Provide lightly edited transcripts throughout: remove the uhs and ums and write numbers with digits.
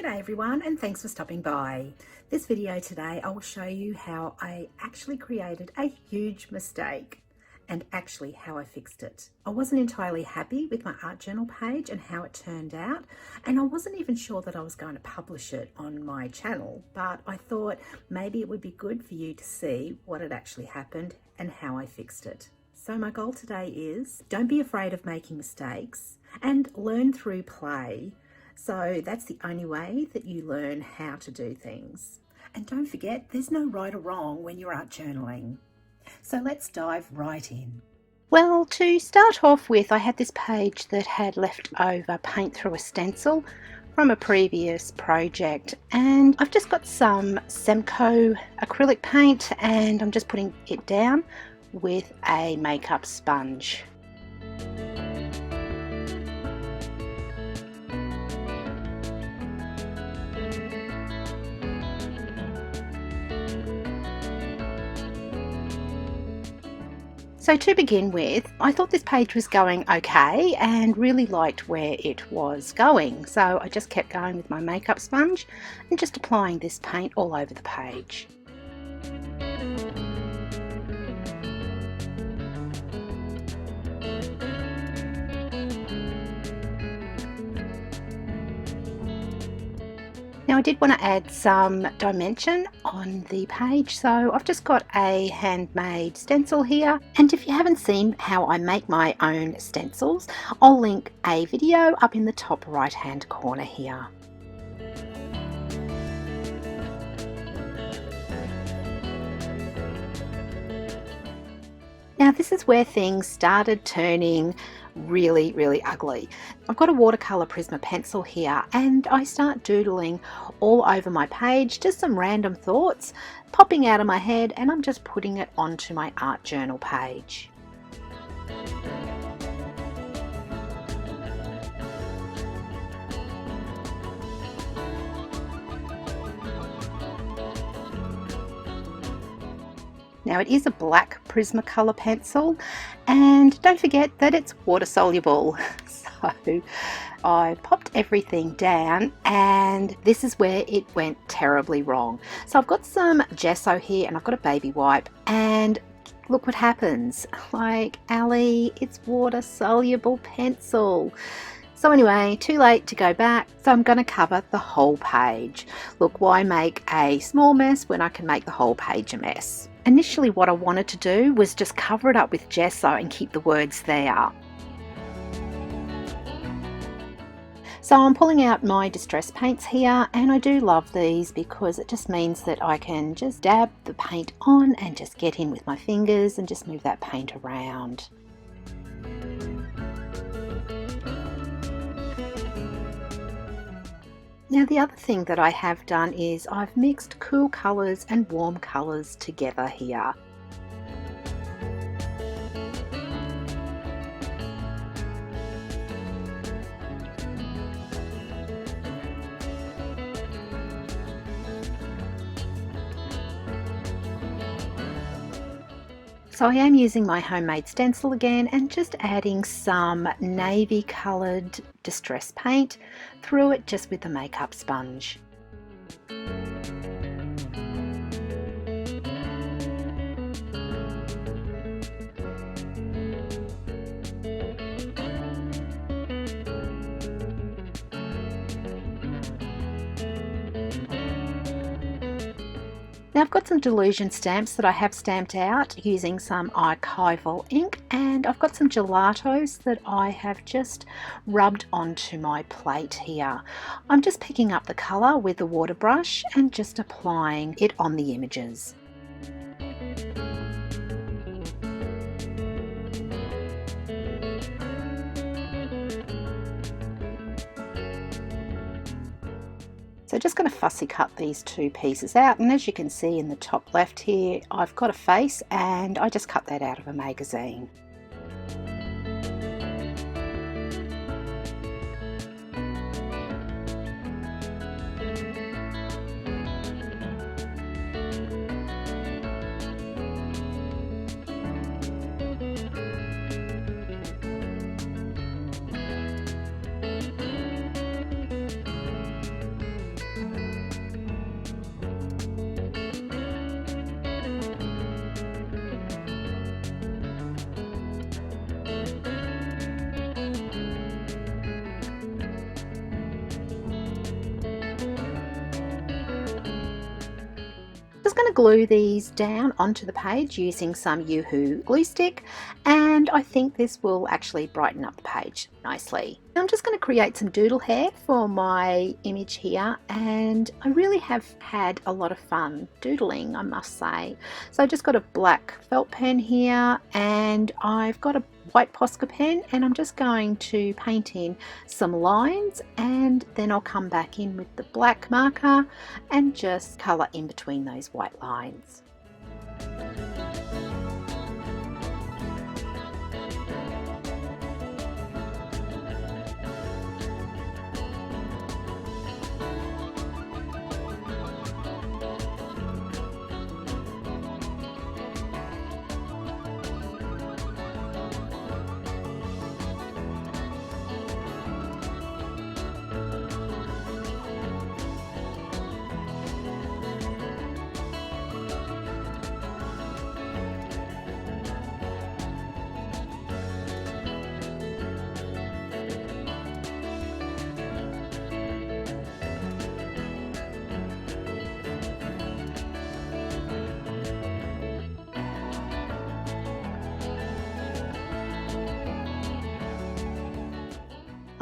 G'day everyone, and thanks for stopping by. This video today I will show you how I actually created a huge mistake and actually how I fixed it. I wasn't entirely happy with my art journal page and how it turned out, and I wasn't even sure that I was going to publish it on my channel, but I thought maybe it would be good for you to see what had actually happened and how I fixed it. So my goal today is don't be afraid of making mistakes and learn through play. So that's the only way that you learn how to do things. And don't forget, there's no right or wrong when you're art journaling. So let's dive right in. Well, to start off with, I had this page that had left over paint through a stencil from a previous project, and I've just got some Semco acrylic paint and I'm just putting it down with a makeup sponge. So to begin with, I thought this page was going okay and really liked where it was going. So I just kept going with my makeup sponge and just applying this paint all over the page. Now I did want to add some dimension on the page, so I've just got a handmade stencil here, and if you haven't seen how I make my own stencils, I'll link a video up in the top right hand corner here. Now this is where things started turning really ugly. I've got a watercolor Prisma pencil here and I start doodling all over my page, just some random thoughts popping out of my head, and I'm just putting it onto my art journal page. Now it is a black Prismacolor pencil, and don't forget that it's water soluble. So I popped everything down, and this is where it went terribly wrong. So I've got some gesso here and I've got a baby wipe, and look what happens. Like, Ali, it's water soluble pencil. So anyway, too late to go back, so I'm going to cover the whole page. Look, why make a small mess when I can make the whole page a mess? Initially what I wanted to do was just cover it up with gesso and keep the words there. So I'm pulling out my distress paints here, and I do love these because it just means that I can just dab the paint on and just get in with my fingers and just move that paint around. Now the other thing that I have done is I've mixed cool colours and warm colours together here. So I am using my homemade stencil again and just adding some navy coloured distress paint through it just with the makeup sponge. Now I've got some Delusion stamps that I have stamped out using some archival ink, and I've got some gelatos that I have just rubbed onto my plate here. I'm just picking up the colour with the water brush and just applying it on the images. So just going to fussy cut these two pieces out, and as you can see in the top left here, I've got a face and I just cut that out of a magazine. to glue these down onto the page using some Yoohoo glue stick, and I think this will actually brighten up the page nicely. I'm just going to create some doodle hair for my image here, and I really have had a lot of fun doodling, I must say. So I just got a black felt pen here, and I've got a white Posca pen, and I'm just going to paint in some lines, and then I'll come back in with the black marker and just colour in between those white lines.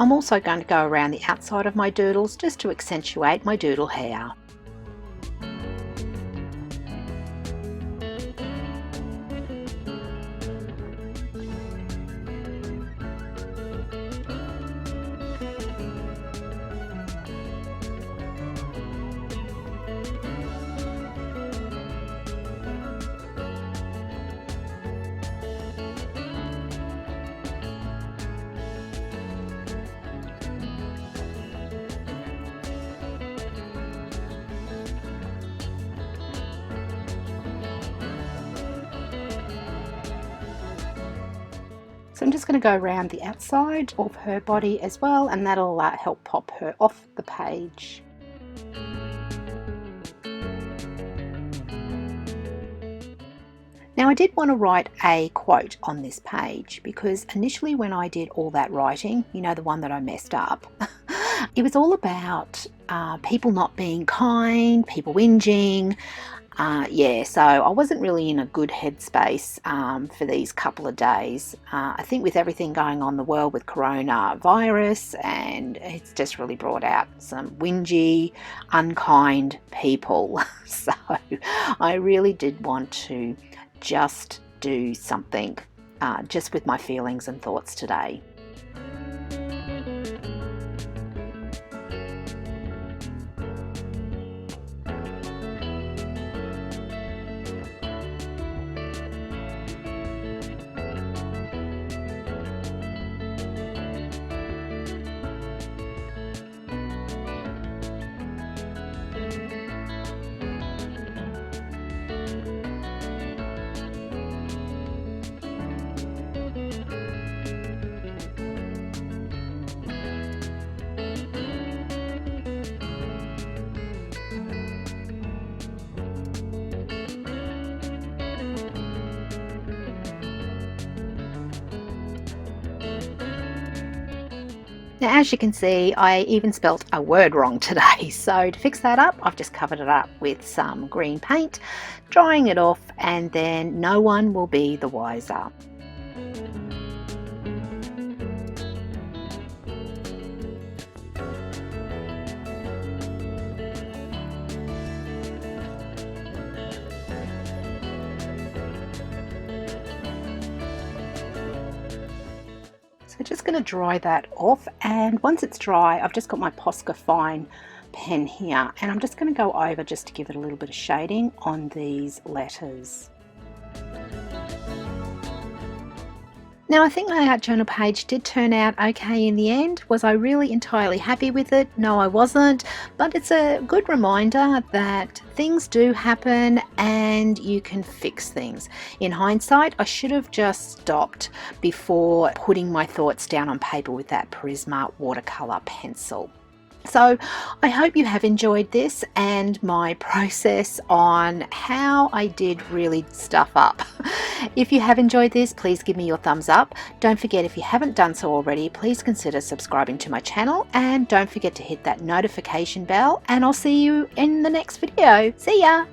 I'm also going to go around the outside of my doodles just to accentuate my doodle hair. So I'm just going to go around the outside of her body as well, and that'll help pop her off the page. Now I did want to write a quote on this page, because initially when I did all that writing, you know, the one that I messed up, it was all about people not being kind, people whinging. Yeah, so I wasn't really in a good headspace for these couple of days. I think with everything going on in the world with coronavirus, and it's just really brought out some whingy, unkind people. So I really did want to just do something just with my feelings and thoughts today. Now, as you can see, I even spelt a word wrong today. So to fix that up, I've just covered it up with some green paint, drying it off, and then no one will be the wiser. So just going to dry that off, and once it's dry, I've just got my Posca fine pen here, and I'm just going to go over just to give it a little bit of shading on these letters. Now, I think my art journal page did turn out okay in the end. Was I really entirely happy with it? No, I wasn't, but it's a good reminder that things do happen and you can fix things. In hindsight, I should have just stopped before putting my thoughts down on paper with that Prisma watercolor pencil. So I hope you have enjoyed this and my process on how I did really stuff up. If you have enjoyed this, please give me your thumbs up. Don't forget, if you haven't done so already, please consider subscribing to my channel, and don't forget to hit that notification bell, and I'll see you in the next video. See ya!